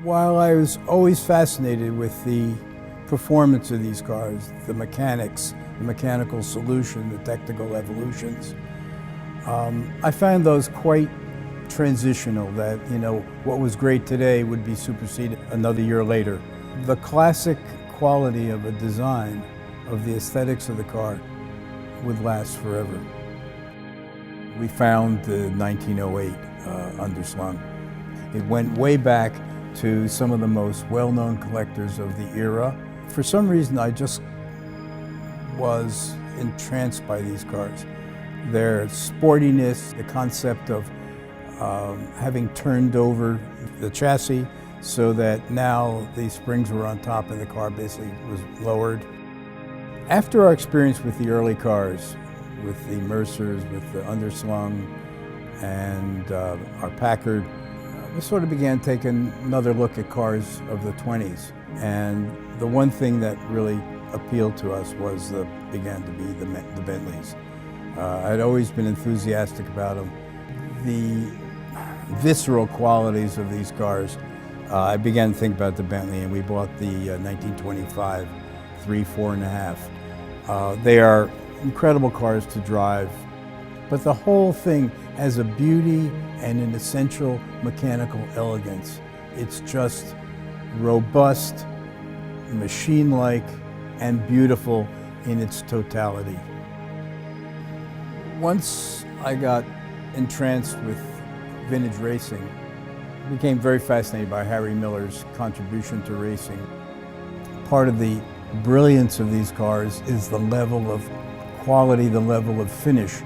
While I was always fascinated with the performance of these cars, the mechanics, the mechanical solution, the technical evolutions, I found those quite transitional, that, what was great today would be superseded another year later. The classic quality of a design, of the aesthetics of the car, would last forever. We found the 1908 underslung. It went way back to some of the most well-known collectors of the era. For some reason, I just was entranced by these cars. Their sportiness, the concept of having turned over the chassis so that now the springs were on top and the car basically was lowered. After our experience with the early cars, with the Mercers, with the underslung, and our Packard, we sort of began taking another look at cars of the 20s. And the one thing that really appealed to us began to be the Bentleys. I'd always been enthusiastic about them. The visceral qualities of these cars, I began to think about the Bentley, and we bought the 1925 4.5. They are incredible cars to drive, but the whole thing has a beauty and an essential mechanical elegance. It's just robust, machine-like, and beautiful in its totality. Once I got entranced with vintage racing, I became very fascinated by Harry Miller's contribution to racing. Part of the brilliance of these cars is the level of quality, the level of finish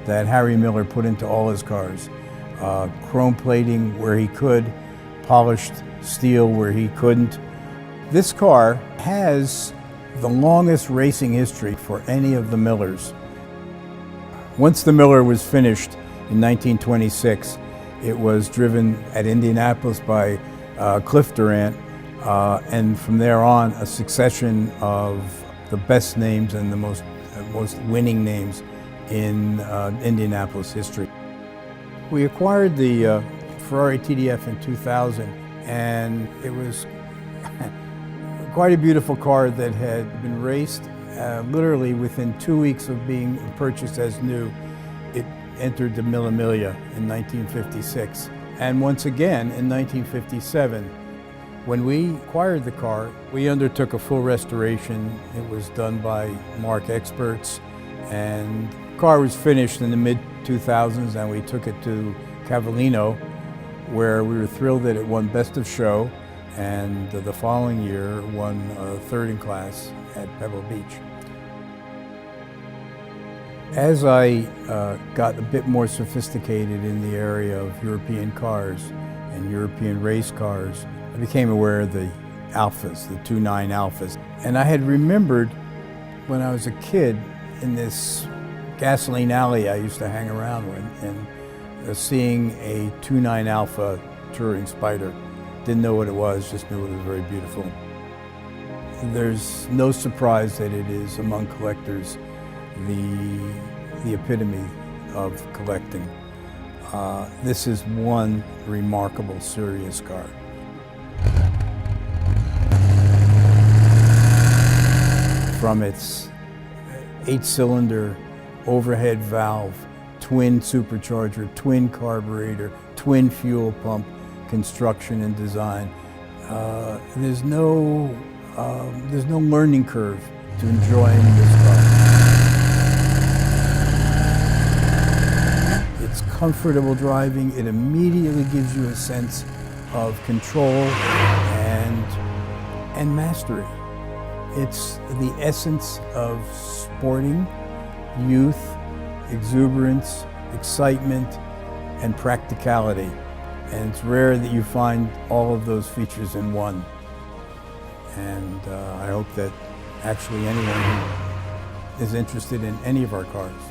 that Harry Miller put into all his cars. Chrome plating where he could, polished steel where he couldn't. This car has the longest racing history for any of the Millers. Once the Miller was finished in 1926, it was driven at Indianapolis by Cliff Durant, and from there on, a succession of the best names and the most winning names in Indianapolis history. We acquired the Ferrari TDF in 2000, and it was quite a beautiful car that had been raced. Literally within 2 weeks of being purchased as new, it entered the Mille Miglia in 1956. And once again in 1957. When we acquired the car, we undertook a full restoration. It was done by marque experts, and the car was finished in the mid-2000s, and we took it to Cavallino, where we were thrilled that it won Best of Show, and the following year won third in class at Pebble Beach. As I got a bit more sophisticated in the area of European cars and European race cars, I became aware of the Alphas, the 2.9 Alphas. And I had remembered when I was a kid in this gasoline alley I used to hang around with, and seeing a 2.9 Alpha touring Spider. Didn't know what it was, just knew it was very beautiful. There's no surprise that it is, among collectors, the epitome of collecting. This is one remarkable, serious car. From its 8-cylinder overhead valve, twin supercharger, twin carburetor, twin fuel pump construction and design, there's no learning curve to enjoying this car. It's comfortable driving. It immediately gives you a sense of control and mastery. It's the essence of sporting, youth, exuberance, excitement, and practicality. And it's rare that you find all of those features in one. And I hope that actually anyone who is interested in any of our cars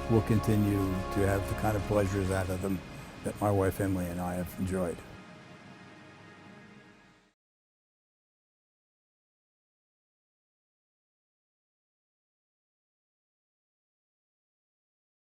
will continue to have the kind of pleasures out of them that my wife Emily and I have enjoyed.